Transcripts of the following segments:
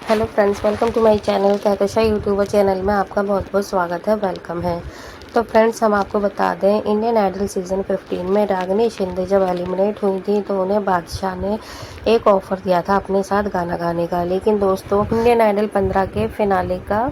Hello friends, welcome to my channel Kahkasha YouTuber channel में आपका बहुत बहुत स्वागत है, वेलकम है। तो फ्रेंड्स, हम आपको बता दें, इंडियन आइडल सीज़न 15 में रागिनी शिंदे जब एलिमिनेट हुई थी तो उन्हें बादशाह ने एक ऑफ़र दिया था अपने साथ गाना गाने का। लेकिन दोस्तों, इंडियन आइडल 15 के फिनाले का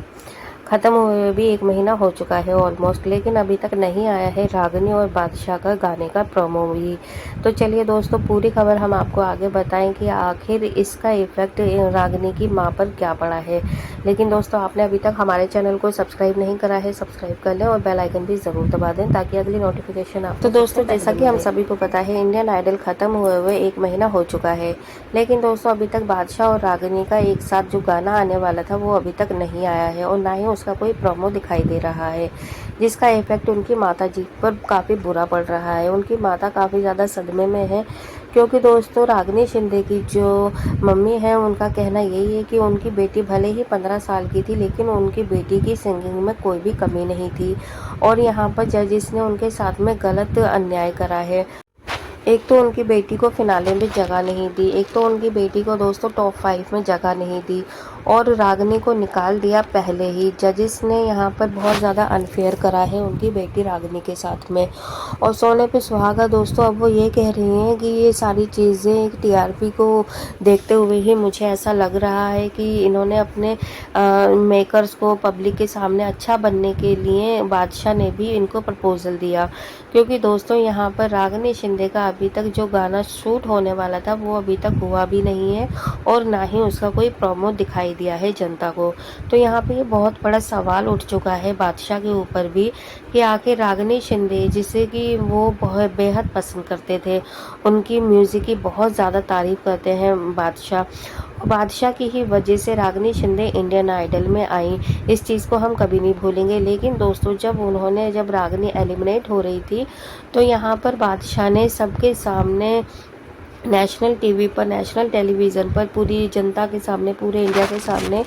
ख़त्म हुए भी 1 महीना हो चुका है ऑलमोस्ट, लेकिन अभी तक नहीं आया है रागिनी और बादशाह का गाने का प्रोमो भी। तो चलिए दोस्तों, पूरी खबर हम आपको आगे बताएं कि आखिर इसका इफ़ेक्ट रागिनी की मां पर क्या पड़ा है। लेकिन दोस्तों, आपने अभी तक हमारे चैनल को सब्सक्राइब नहीं करा है, सब्सक्राइब कर लें और बेल आइकन भी ज़रूर दबा दें ताकि अगली नोटिफिकेशन आपको। तो दोस्तों, जैसा कि हम सभी को पता है, इंडियन आइडल ख़त्म हुए 1 महीना हो चुका है, लेकिन दोस्तों अभी तक बादशाह और रागिनी का एक साथ जो गाना आने वाला था वो अभी तक नहीं आया है और ना ही उसका कोई प्रोमो दिखाई दे रहा है, जिसका इफेक्ट उनकी माताजी पर काफ़ी बुरा पड़ रहा है। उनकी माता काफ़ी ज़्यादा सदमे में है, क्योंकि दोस्तों रागिनी शिंदे की जो मम्मी है उनका कहना यही है कि उनकी बेटी भले ही 15 साल की थी, लेकिन उनकी बेटी की सिंगिंग में कोई भी कमी नहीं थी और यहाँ पर जजिस ने उनके साथ में गलत अन्याय करा है। एक तो उनकी बेटी को फिनाले में जगह नहीं दी, एक तो उनकी बेटी को दोस्तों टॉप 5 में जगह नहीं दी और रागिनी को निकाल दिया पहले ही। जजिस ने यहाँ पर बहुत ज़्यादा अनफेयर करा है उनकी बेटी रागिनी के साथ में। और सोने पे सुहागा दोस्तों, अब वो ये कह रही हैं कि ये सारी चीज़ें एक टीआरपी को देखते हुए ही मुझे ऐसा लग रहा है कि इन्होंने अपने मेकर्स को पब्लिक के सामने अच्छा बनने के लिए बादशाह ने भी इनको प्रपोजल दिया। क्योंकि दोस्तों यहाँ पर रागिनी शिंदे का अभी तक जो गाना शूट होने वाला था वो अभी तक हुआ भी नहीं है और ना ही उसका कोई प्रोमो दिखाई दिया है जनता को। तो यहाँ पे ये बहुत बड़ा सवाल उठ चुका है बादशाह के ऊपर भी कि आखिर रागिनी शिंदे, जिसे कि वो बहुत बेहद पसंद करते थे, उनकी म्यूज़िक की बहुत ज़्यादा तारीफ़ करते हैं बादशाह की ही वजह से रागिनी शिंदे इंडियन आइडल में आई। इस चीज़ को हम कभी नहीं भूलेंगे। लेकिन दोस्तों, जब रागिनी एलिमिनेट हो रही थी तो यहाँ पर बादशाह ने सबके सामने नेशनल टीवी पर, नेशनल टेलीविज़न पर, पूरी जनता के सामने, पूरे इंडिया के सामने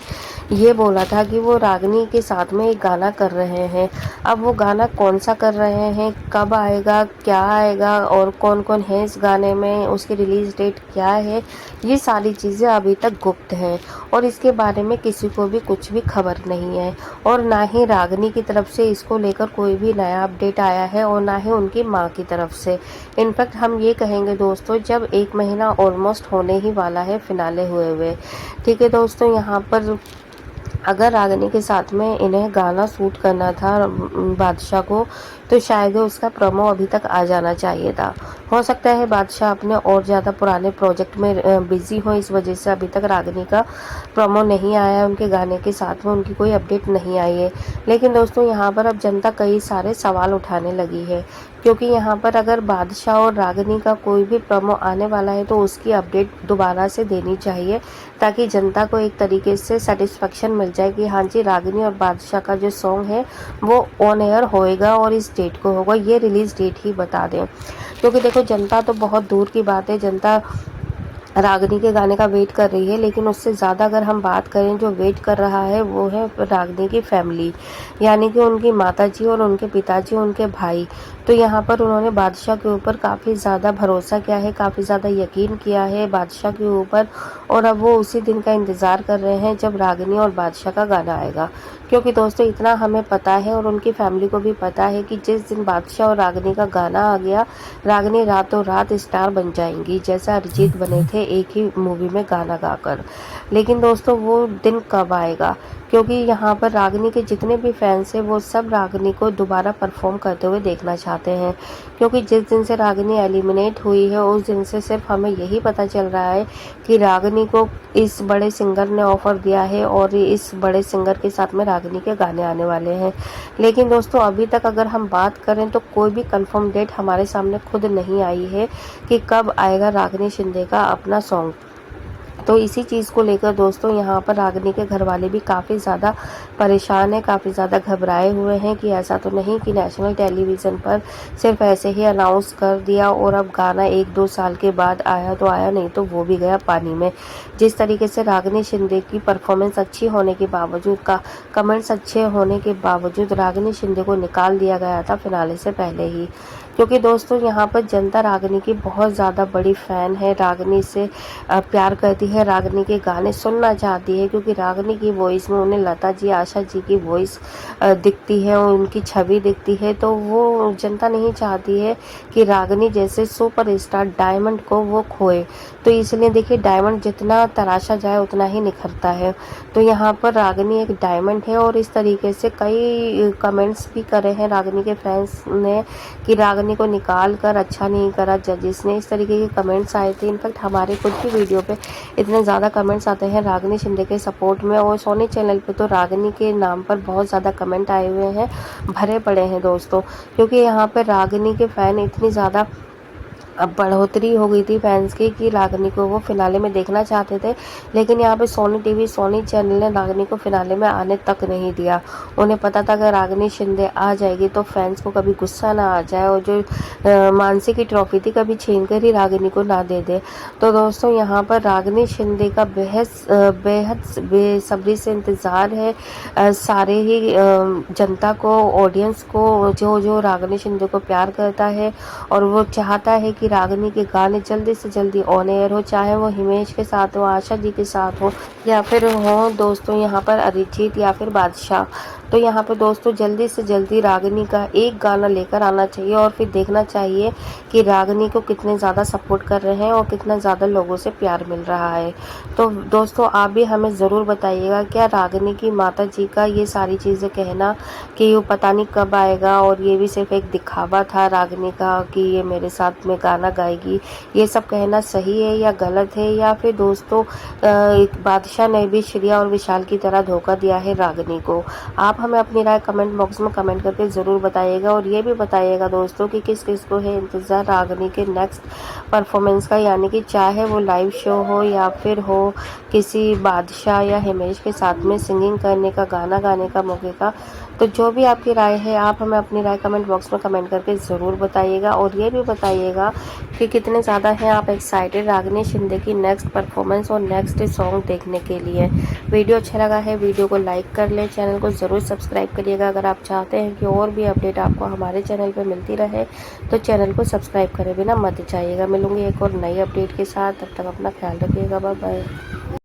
ये बोला था कि वो रागिनी के साथ में एक गाना कर रहे हैं। अब वो गाना कौन सा कर रहे हैं, कब आएगा, क्या आएगा और कौन कौन है इस गाने में, उसकी रिलीज़ डेट क्या है, ये सारी चीज़ें अभी तक गुप्त हैं और इसके बारे में किसी को भी कुछ भी खबर नहीं है और ना ही रागिनी की तरफ से इसको लेकर कोई भी नया अपडेट आया है और ना ही उनकी माँ की तरफ से। इनफैक्ट हम ये कहेंगे दोस्तों, जब 1 महीना ऑलमोस्ट होने ही वाला है फिनाले हुए, ठीक है दोस्तों, यहाँ पर अगर रागिनी के साथ में इन्हें गाना शूट करना था बादशाह को, तो शायद उसका प्रोमो अभी तक आ जाना चाहिए था। हो सकता है बादशाह अपने और ज़्यादा पुराने प्रोजेक्ट में बिजी हो, इस वजह से अभी तक रागिनी का प्रोमो नहीं आया, उनके गाने के साथ में उनकी कोई अपडेट नहीं आई है। लेकिन दोस्तों, यहाँ पर अब जनता कई सारे सवाल उठाने लगी है, क्योंकि यहाँ पर अगर बादशाह और रागिनी का कोई भी प्रोमो आने वाला है तो उसकी अपडेट दोबारा से देनी चाहिए, ताकि जनता को एक तरीके से सेटिस्फेक्शन मिल जाए कि हाँ जी, रागिनी और बादशाह का जो सॉन्ग है वो ऑन एयर होएगा और इस डेट को होगा, ये रिलीज़ डेट ही बता दें। क्योंकि देखो, जनता तो बहुत दूर की बात है, जनता रागिनी के गाने का वेट कर रही है, लेकिन उससे ज़्यादा अगर हम बात करें, जो वेट कर रहा है वो है रागिनी की फैमिली, यानी कि उनकी माताजी और उनके पिताजी, उनके भाई। तो यहाँ पर उन्होंने बादशाह के ऊपर काफ़ी ज़्यादा भरोसा किया है, काफ़ी ज़्यादा यकीन किया है बादशाह के ऊपर और अब वो उसी दिन का इंतज़ार कर रहे हैं जब रागिनी और बादशाह का गाना आएगा। क्योंकि दोस्तों, इतना हमें पता है और उनकी फैमिली को भी पता है कि जिस दिन बादशाह और रागिनी का गाना आ गया, रागिनी रातों रात स्टार बन जाएंगी, जैसा अरिजीत बने थे एक ही मूवी में गाना गाकर। लेकिन दोस्तों, वो दिन कब आएगा? क्योंकि यहाँ पर रागिनी के जितने भी फैंस हैं वो सब रागिनी को दोबारा परफॉर्म करते हुए देखना चाहते हैं। क्योंकि जिस दिन से रागिनी एलिमिनेट हुई है उस दिन से सिर्फ हमें यही पता चल रहा है कि रागिनी को इस बड़े सिंगर ने ऑफ़र दिया है और इस बड़े सिंगर के साथ में रागिनी के गाने आने वाले हैं। लेकिन दोस्तों, अभी तक अगर हम बात करें तो कोई भी कंफर्म डेट हमारे सामने खुद नहीं आई है कि कब आएगा रागिनी शिंदे का अपना सॉन्ग। तो इसी चीज़ को लेकर दोस्तों, यहाँ पर रागिनी के घर वाले भी काफ़ी ज़्यादा परेशान हैं, काफ़ी ज़्यादा घबराए हुए हैं कि ऐसा तो नहीं कि नेशनल टेलीविज़न पर सिर्फ ऐसे ही अनाउंस कर दिया और अब गाना 1-2 साल के बाद आया तो आया, नहीं तो वो भी गया पानी में। जिस तरीके से रागिनी शिंदे की परफॉर्मेंस अच्छी होने के बावजूद, कमेंट्स अच्छे होने के बावजूद रागिनी शिंदे को निकाल दिया गया था फिनाले से पहले ही। क्योंकि दोस्तों यहाँ पर जनता रागिनी की बहुत ज़्यादा बड़ी फ़ैन है, रागिनी से प्यार करती है, रागिनी के गाने सुनना चाहती है, क्योंकि रागिनी की वॉइस में उन्हें लता जी, आशा जी की वॉइस दिखती है और उनकी छवि दिखती है। तो वो जनता नहीं चाहती है कि रागिनी जैसे सुपरस्टार डायमंड को वो खोए। तो इसलिए देखिए, डायमंड जितना तराशा जाए उतना ही निखरता है। तो यहाँ पर रागिनी एक डायमंड है और इस तरीके से कई कमेंट्स भी करे हैं रागिनी के फैंस ने कि रागिनी को निकाल कर अच्छा नहीं करा जजेस ने, इस तरीके के कमेंट्स आए थे। इनफैक्ट हमारे खुद की वीडियो पे इतने ज़्यादा कमेंट्स आते हैं रागिनी शिंदे के सपोर्ट में, और सोनी चैनल पे तो रागिनी के नाम पर बहुत ज़्यादा कमेंट आए हुए हैं, भरे पड़े हैं दोस्तों। क्योंकि यहाँ पर रागिनी के फ़ैन इतनी ज़्यादा अब बढ़ोतरी हो गई थी फैंस की कि रागिनी को वो फिनाले में देखना चाहते थे, लेकिन यहाँ पे सोनी टीवी, सोनी चैनल ने रागिनी को फिनाले में आने तक नहीं दिया। उन्हें पता था कि रागिनी शिंदे आ जाएगी तो फैंस को कभी गुस्सा ना आ जाए और जो मानसी की ट्रॉफी थी कभी छीन कर ही रागिनी को ना दे दे। तो दोस्तों यहाँ पर रागिनी शिंदे का बेहद बेसब्री से इंतज़ार है सारे ही जनता को, ऑडियंस को, जो रागिनी शिंदे को प्यार करता है और वो चाहता है कि रागिनी के गाने जल्दी से जल्दी ऑन एयर हो, चाहे वो हिमेश के साथ हो, आशा जी के साथ हो, या फिर हो दोस्तों यहाँ पर अरिजीत या फिर बादशाह। तो यहाँ पर दोस्तों जल्दी से जल्दी रागिनी का एक गाना लेकर आना चाहिए और फिर देखना चाहिए कि रागिनी को कितने ज़्यादा सपोर्ट कर रहे हैं और कितना ज़्यादा लोगों से प्यार मिल रहा है। तो दोस्तों आप भी हमें ज़रूर बताइएगा, क्या रागिनी की माता जी का ये सारी चीज़ें कहना कि वो पता नहीं कब आएगा और ये भी सिर्फ एक दिखावा था रागिनी का कि ये मेरे साथ में गाना गाएगी, ये सब कहना सही है या गलत है, या फिर दोस्तों बादशाह ने भी श्रेया और विशाल की तरह धोखा दिया है रागिनी को? आप हमें अपनी राय कमेंट बॉक्स में कमेंट करके ज़रूर बताइएगा। और ये भी बताइएगा दोस्तों कि किस किस को है इंतज़ार रागिनी के नेक्स्ट परफॉर्मेंस का, यानी कि चाहे वो लाइव शो हो या फिर हो किसी बादशाह या हिमेश के साथ में सिंगिंग करने का, गाना गाने का मौके का। तो जो भी आपकी राय है आप हमें अपनी राय कमेंट बॉक्स में कमेंट करके ज़रूर बताइएगा। और ये भी बताइएगा कि कितने ज़्यादा हैं आप एक्साइटेड रागिनी शिंदे की नेक्स्ट परफॉर्मेंस और नेक्स्ट सॉन्ग देखने के लिए। वीडियो अच्छा लगा है वीडियो को लाइक कर लें, चैनल को ज़रूर सब्सक्राइब करिएगा। अगर आप चाहते हैं कि और भी अपडेट आपको हमारे चैनल पर मिलती रहे तो चैनल को सब्सक्राइब करे बिना मत जाइएगा। मिलूंगी एक और नई अपडेट के साथ, तब तक अपना ख्याल रखिएगा। Bye bye.